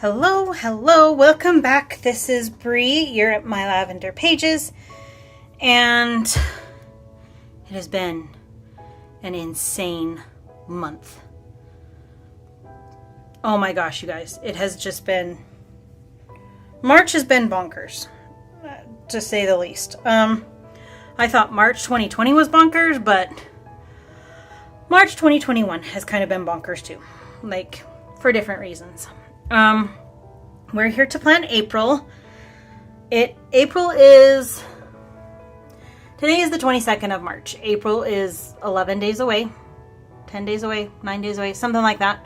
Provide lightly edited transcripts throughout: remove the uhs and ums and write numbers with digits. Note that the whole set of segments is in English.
Hello, welcome back. This is Bree. You're at My Lavender Pages, and it has been an insane month. Oh my gosh, you guys, it has just been... March has been bonkers, to say the least. I thought March 2020 was bonkers, but March 2021 has kind of been bonkers too, like for different reasons. We're here to plan April. Today is the 22nd of March. April is 11 days away, 10 days away, 9 days away, something like that.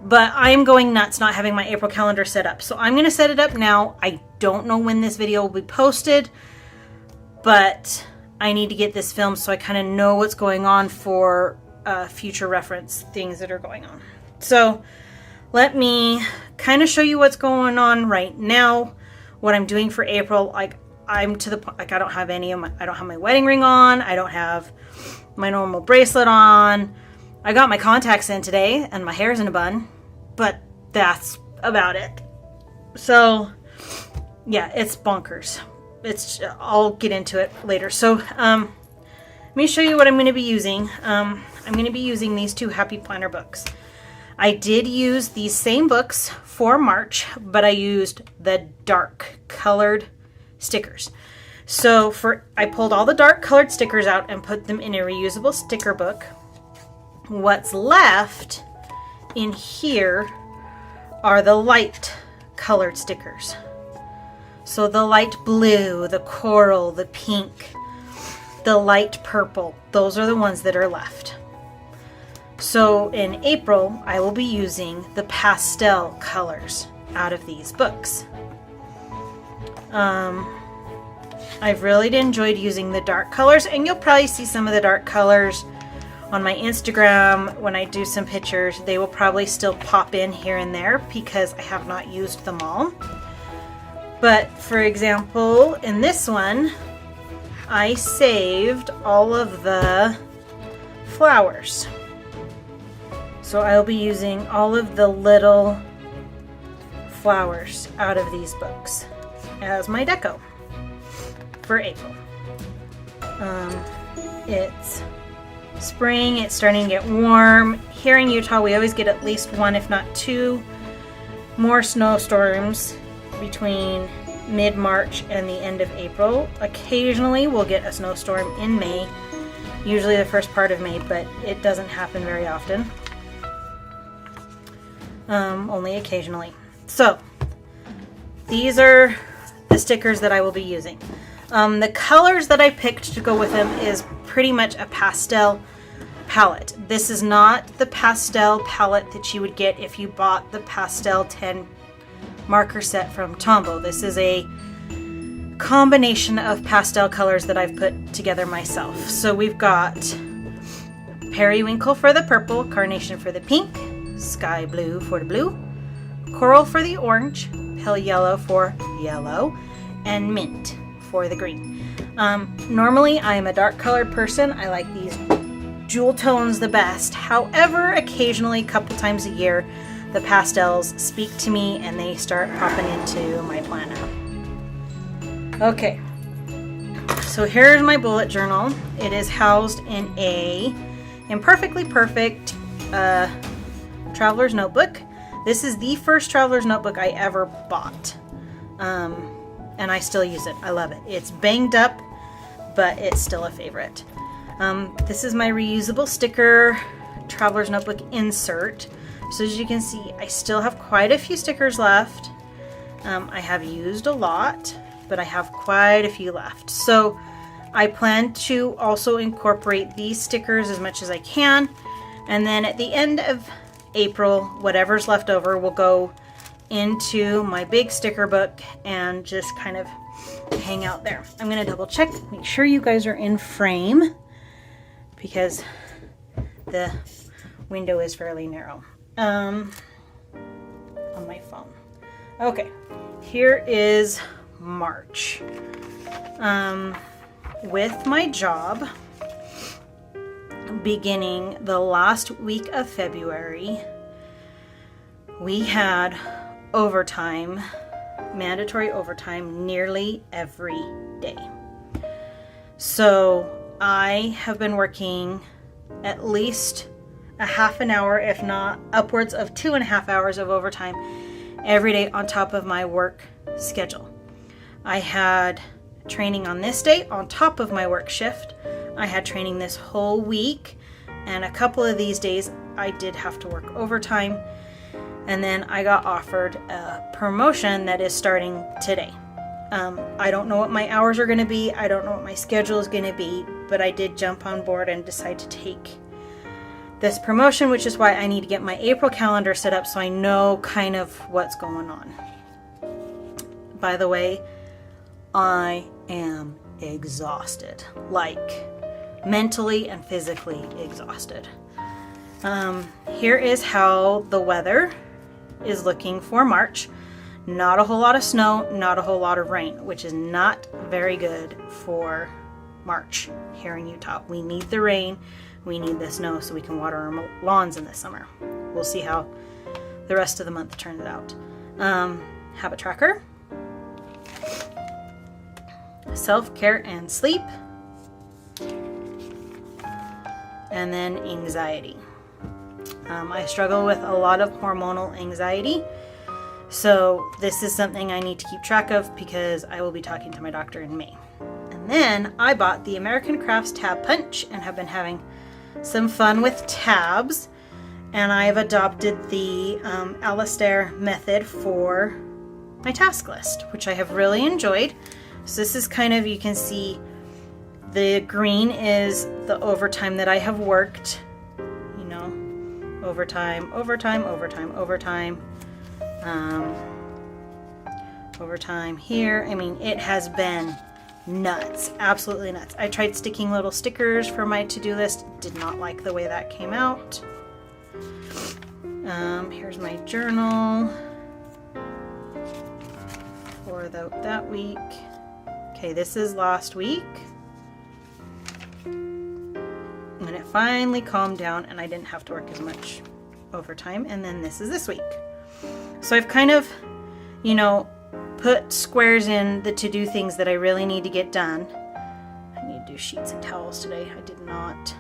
But I'm going nuts not having my April calendar set up. So I'm going to set it up now. I don't know when this video will be posted, but I need to get this filmed so I kind of know what's going on for future reference things that are going on. So let me kind of show you what's going on right now, what I'm doing for April. I'm to the point, I don't have I don't have my wedding ring on. I don't have my normal bracelet on. I got my contacts in today and my hair's in a bun, but that's about it. So yeah, it's bonkers. I'll get into it later. So let me show you what I'm going to be using. I'm going to be using these two Happy Planner books. I did use these same books for March, but I used the dark colored stickers. So I pulled all the dark colored stickers out and put them in a reusable sticker book. What's left in here are the light colored stickers. So the light blue, the coral, the pink, the light purple, those are the ones that are left. So in April, I will be using the pastel colors out of these books. I've really enjoyed using the dark colors, and you'll probably see some of the dark colors on my Instagram when I do some pictures. They will probably still pop in here and there because I have not used them all. But for example, in this one, I saved all of the flowers. So I'll be using all of the little flowers out of these books as my deco for April. It's spring, it's starting to get warm. Here in Utah, we always get at least one, if not two, more snowstorms between mid-March and the end of April. Occasionally, we'll get a snowstorm in May, usually the first part of May, but it doesn't happen very often. Only occasionally. So these are the stickers that I will be using. The colors that I picked to go with them is pretty much a pastel palette. This is not the pastel palette that you would get if you bought the Pastel 10 marker set from Tombow. This is a combination of pastel colors that I've put together myself. So we've got Periwinkle for the purple, Carnation for the pink, Sky Blue for the blue, Coral for the orange, Pale Yellow for yellow, and Mint for the green. Normally I am a dark colored person. I like these jewel tones the best. However, occasionally, a couple times a year, the pastels speak to me and they start popping into my planner. Okay, so here's my bullet journal. It is housed in a Imperfectly Perfect traveler's notebook. This is the first traveler's notebook I ever bought, and I still use it. I love it. It's banged up, but it's still a favorite. This is my reusable sticker traveler's notebook insert. So as you can see, I still have quite a few stickers left. I have used a lot, but I have quite a few left. So I plan to also incorporate these stickers as much as I can. And then at the end of April, whatever's left over will go into my big sticker book and just kind of hang out there. I'm going to double check, make sure you guys are in frame because the window is fairly narrow on my phone. Okay, here is March. With my job beginning the last week of February, we had overtime, mandatory overtime, nearly every day. So I have been working at least a half an hour, if not upwards of 2.5 hours of overtime every day on top of my work schedule. I had training on this day on top of my work shift. I had training this whole week, and a couple of these days I did have to work overtime. And then I got offered a promotion that is starting today. I don't know what my hours are going to be. I don't know what my schedule is going to be, but I did jump on board and decide to take this promotion, which is why I need to get my April calendar set up so I know kind of what's going on. By the way, I am exhausted, like mentally and physically exhausted. Here is how the weather is looking for March. Not a whole lot of snow, not a whole lot of rain, which is not very good for March here in Utah. We need the rain, we need the snow so we can water our lawns in the summer. We'll see how the rest of the month turns out. Habit tracker, self-care and sleep, and then anxiety. I struggle with a lot of hormonal anxiety, so this is something I need to keep track of because I will be talking to my doctor in May. And then I bought the American Crafts Tab Punch and have been having some fun with tabs, and I've adopted the Alistair method for my task list, which I have really enjoyed. So this is kind of, you can see the green is the overtime that I have worked, you know, overtime, overtime, overtime, overtime, overtime here. I mean, it has been nuts, absolutely nuts. I tried sticking little stickers for my to-do list, did not like the way that came out. Here's my journal for that week. Okay, this is last week. And it finally calmed down and I didn't have to work as much overtime. And then this is this week. So I've kind of, you know, put squares in the to-do things that I really need to get done. I need to do sheets and towels today. I did not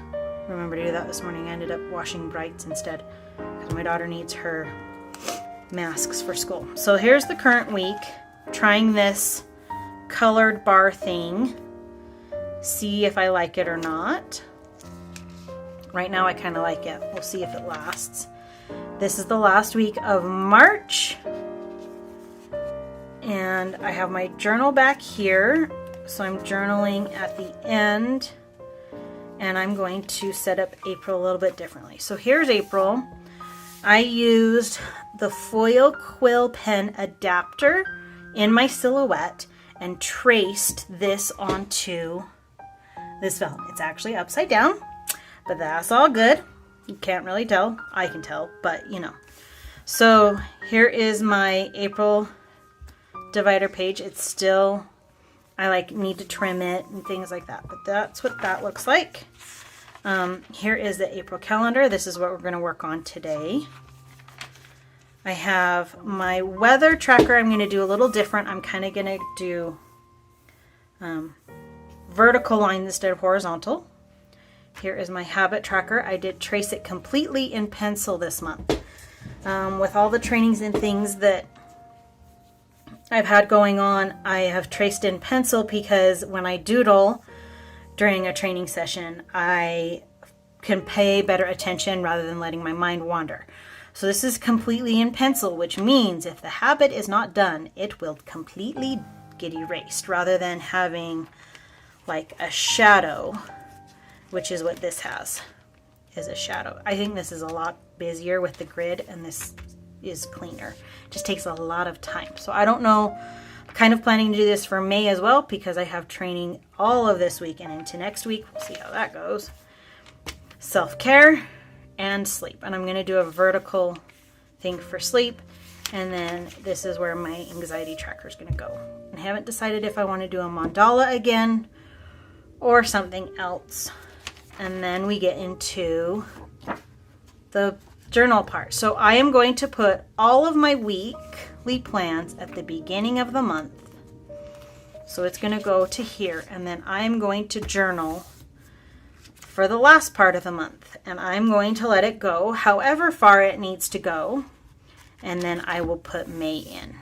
remember to do that this morning. I ended up washing brights instead because my daughter needs her masks for school. So here's the current week. Trying this colored bar thing. See if I like it or not. Right now I kind of like it. We'll see if it lasts. This is the last week of March. And I have my journal back here. So I'm journaling at the end. And I'm going to set up April a little bit differently. So here's April. I used the foil quill pen adapter in my silhouette and traced this onto this vellum. It's actually upside down, but that's all good. You can't really tell. I can tell, but you know. So here is my April divider page. It's still, I need to trim it and things like that, but that's what that looks like. Here is the April calendar. This is what we're going to work on today. I have my weather tracker. I'm going to do a little different. I'm kind of going to do vertical lines instead of horizontal. Here is my habit tracker. I did trace it completely in pencil this month. With all the trainings and things that I've had going on, I have traced in pencil because when I doodle during a training session, I can pay better attention rather than letting my mind wander. So this is completely in pencil, which means if the habit is not done, it will completely get erased rather than having like a shadow, which is what this has, is a shadow. I think this is a lot busier with the grid and this is cleaner. It just takes a lot of time. So I don't know, I'm kind of planning to do this for May as well because I have training all of this week and into next week. We'll see how that goes. Self-care and sleep. And I'm going to do a vertical thing for sleep. And then this is where my anxiety tracker is going to go. I haven't decided if I want to do a mandala again or something else. And then we get into the journal part. So I am going to put all of my week, monthly plans at the beginning of the month. So it's going to go to here, and then I'm going to journal for the last part of the month, and I'm going to let it go however far it needs to go, and then I will put May in.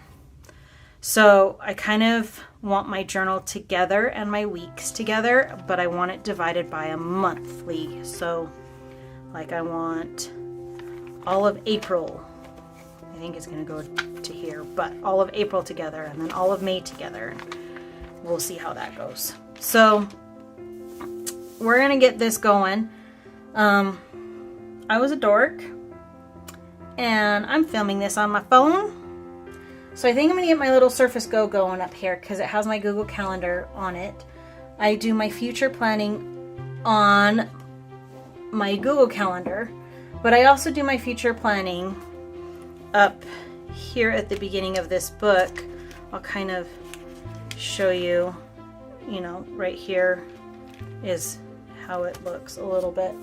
So I kind of want my journal together and my weeks together, but I want it divided by a monthly. So like I want all of April, I think it's going to go to here, but all of April together and then all of May together. We'll see how that goes. So we're going to get this going. I was a dork and I'm filming this on my phone. So I think I'm going to get my little Surface Go going up here because it has my Google Calendar on it. I do my future planning on my Google Calendar, but I also do my future planning up here at the beginning of this book. I'll kind of show you, you know, right here is how it looks a little bit.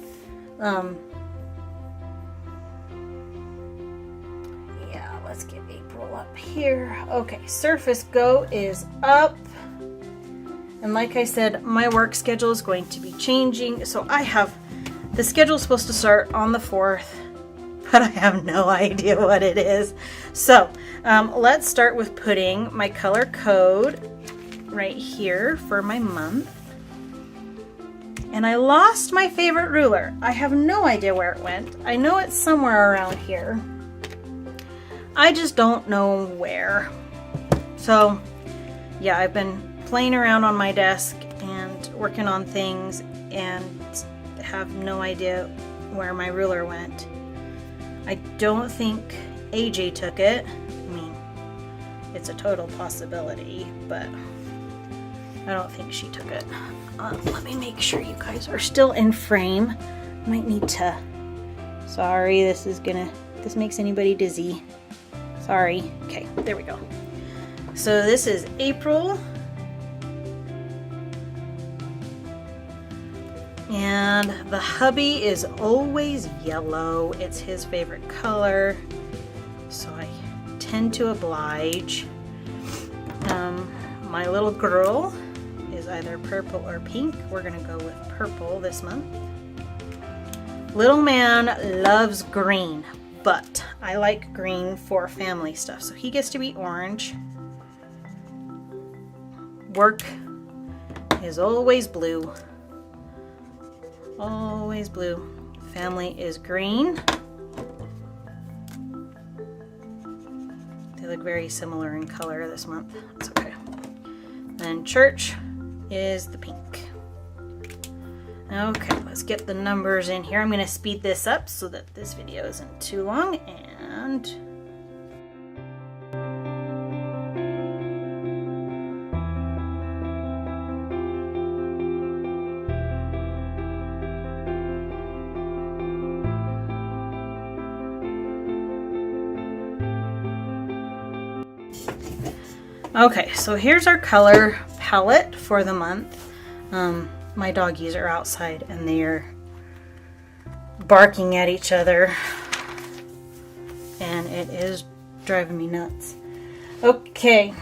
Yeah, let's get April up here. Okay, Surface Go is up. And like I said, my work schedule is going to be changing. So I have, the schedule is supposed to start on the 4th, but I have no idea what it is. So let's start with putting my color code right here for my month. And I lost my favorite ruler. I have no idea where it went. I know it's somewhere around here. I just don't know where. So yeah, I've been playing around on my desk and working on things and have no idea where my ruler went. I don't think AJ took it. I mean, it's a total possibility, but I don't think she took it. Let me make sure you guys are still in frame. Might need to, sorry, this makes anybody dizzy. Sorry. Okay, there we go. So this is April. And the hubby is always yellow. It's his favorite color. So I tend to oblige. My little girl is either purple or pink. We're gonna go with purple this month. Little man loves green, but I like green for family stuff, so he gets to be orange. Work is always blue. Always blue. Family is green. They look very similar in color this month. That's okay. Then church is the pink. Okay, let's get the numbers in here. I'm going to speed this up so that this video isn't too long. And okay, so here's our color palette for the month. My doggies are outside and they are barking at each other and it is driving me nuts. Okay,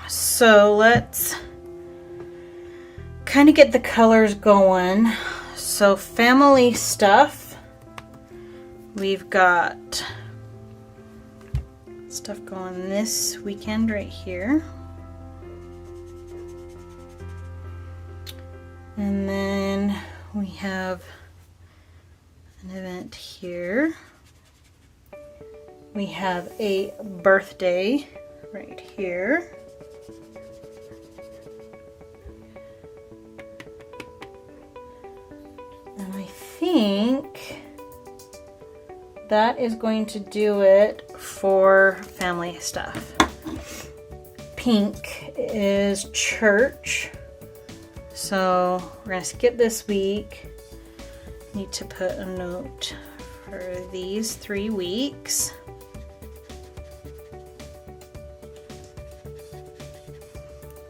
so let's kind of get the colors going. So family stuff, we've got stuff going this weekend right here. And then we have an event here. We have a birthday right here. And I think that is going to do it for family stuff. Pink is church. So we're going to skip this week. Need to put a note for these 3 weeks.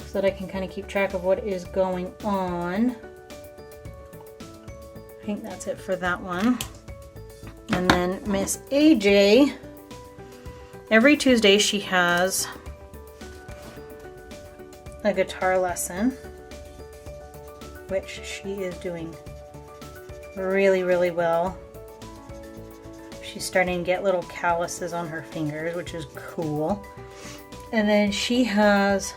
So that I can kind of keep track of what is going on. I think that's it for that one. And then Miss AJ Every Tuesday she has a guitar lesson, which she is doing really, really well. She's starting to get little calluses on her fingers, which is cool. And then she has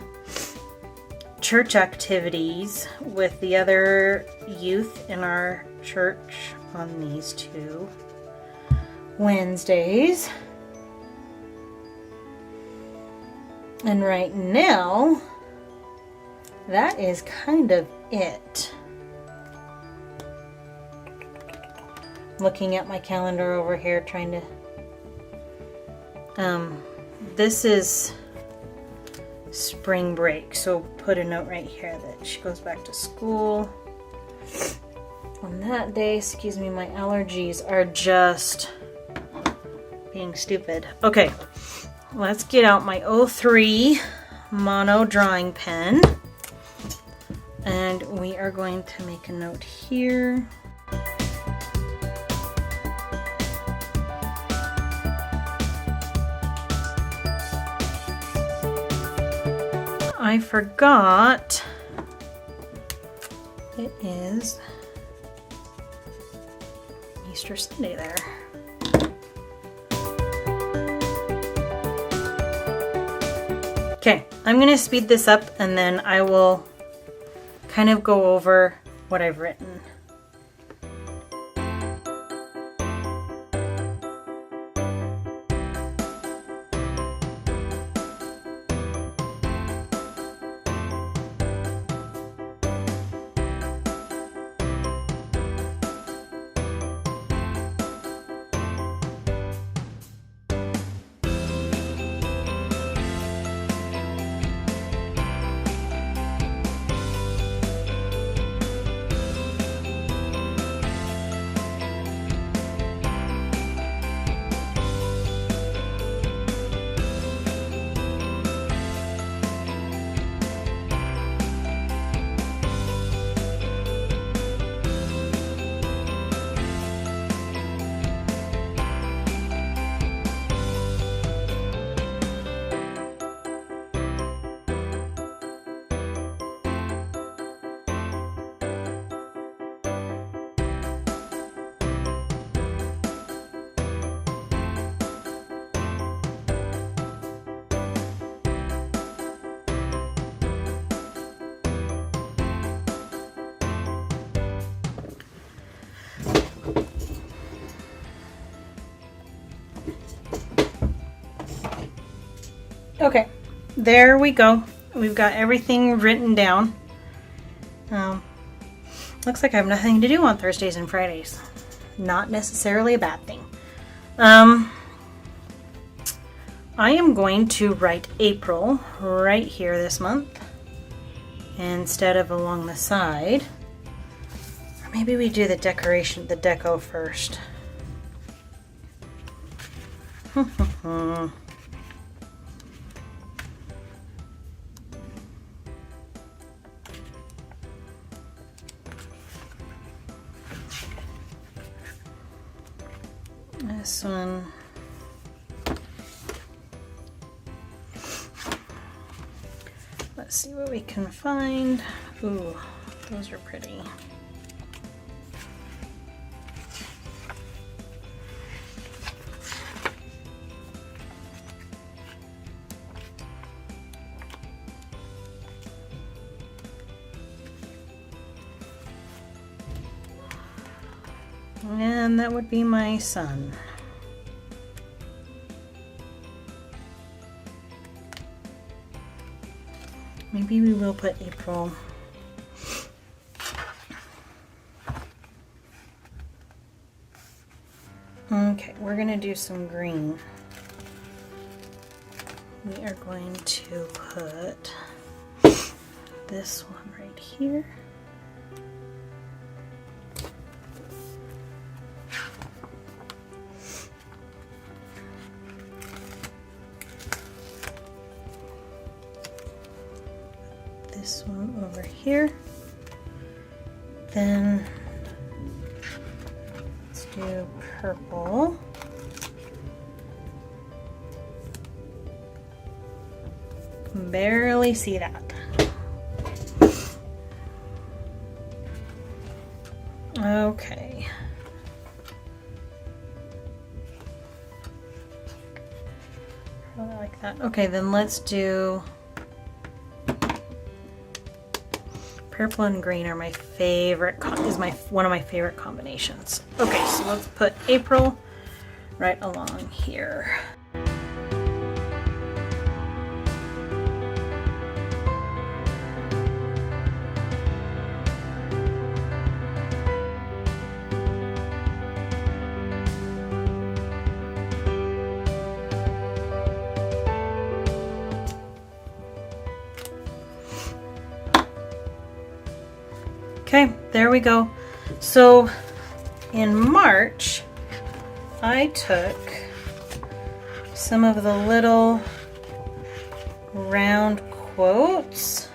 church activities with the other youth in our church on these 2 Wednesdays. And right now, that is kind of it. Looking at my calendar over here, trying to... this is spring break, so put a note right here that she goes back to school on that day. Excuse me, my allergies are just being stupid. Okay, let's get out my 03 mono drawing pen, and we are going to make a note here. I forgot it is Easter Sunday there. Okay, I'm going to speed this up and then I will kind of go over what I've written. Okay, there we go. We've got everything written down. Looks like I have nothing to do on Thursdays and Fridays. Not necessarily a bad thing. I am going to write April right here this month instead of along the side. Or maybe we do the deco first. This one. Let's see what we can find. Ooh, those are pretty. And that would be my son. Maybe we will put April. Okay, we're gonna do some green. We are going to put this one right here. This one over here. Then let's do purple. can barely see that. Okay. I like that. Okay, then let's do purple and green are my favorite. One of my favorite combinations. Okay, so let's put April right along here. Okay, there we go. So in March, I took some of the little round quotes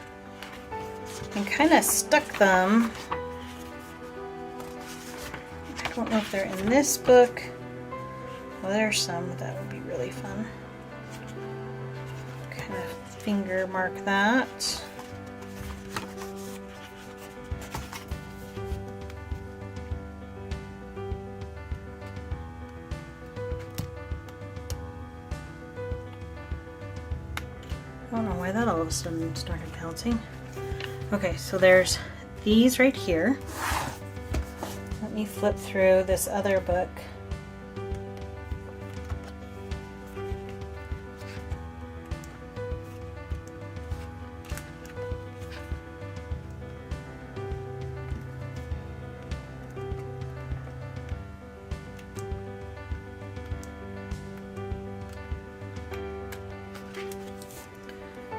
and kind of stuck them. I don't know if they're in this book. Well, there's some that would be really fun. Kind of finger mark that. I don't know why that all of a sudden started bouncing. Okay, so there's these right here. Let me flip through this other book.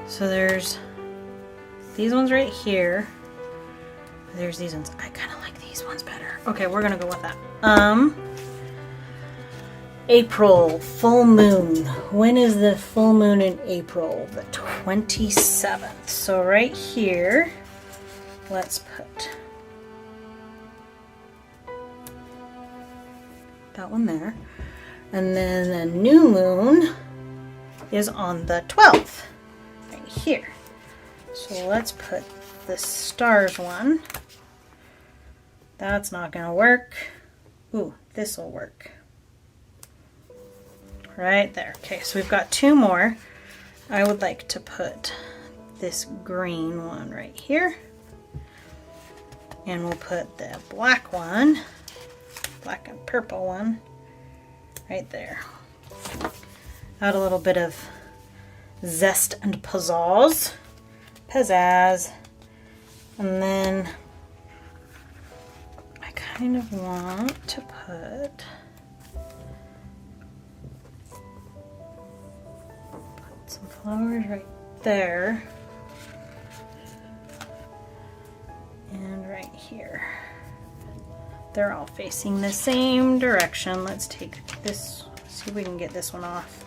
So there's these ones right here. There's these ones. I kind of like these ones better. Okay, we're gonna go with that. April, full moon. When is the full moon in April? The 27th. So right here, let's put that one there. And then the new moon is on the 12th. Here. So let's put the stars one. That's not gonna work. Ooh, this will work. Right there. Okay, so we've got two more. I would like to put this green one right here. And we'll put the black one, black and purple one, right there. Add a little bit of zest and pizzazz. And then I kind of want to put some flowers right there and right here. They're all facing the same direction. Let's take this, see if we can get this one off.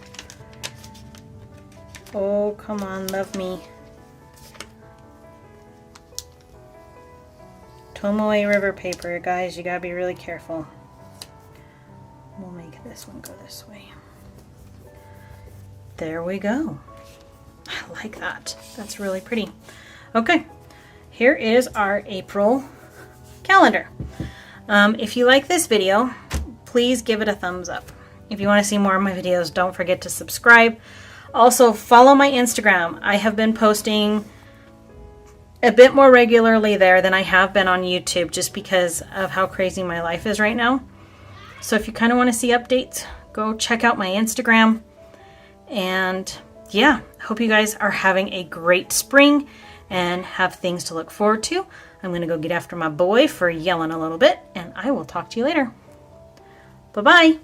Oh, come on, love me. Tombow river paper, guys, you gotta be really careful. We'll make this one go this way. There we go. I like that. That's really pretty. Okay, here is our April calendar. If you like this video, please give it a thumbs up. If you want to see more of my videos, don't forget to subscribe. Also, follow my Instagram. I have been posting a bit more regularly there than I have been on YouTube just because of how crazy my life is right now. So if you kind of want to see updates, go check out my Instagram. And yeah, I hope you guys are having a great spring and have things to look forward to. I'm going to go get after my boy for yelling a little bit, and I will talk to you later. Bye-bye.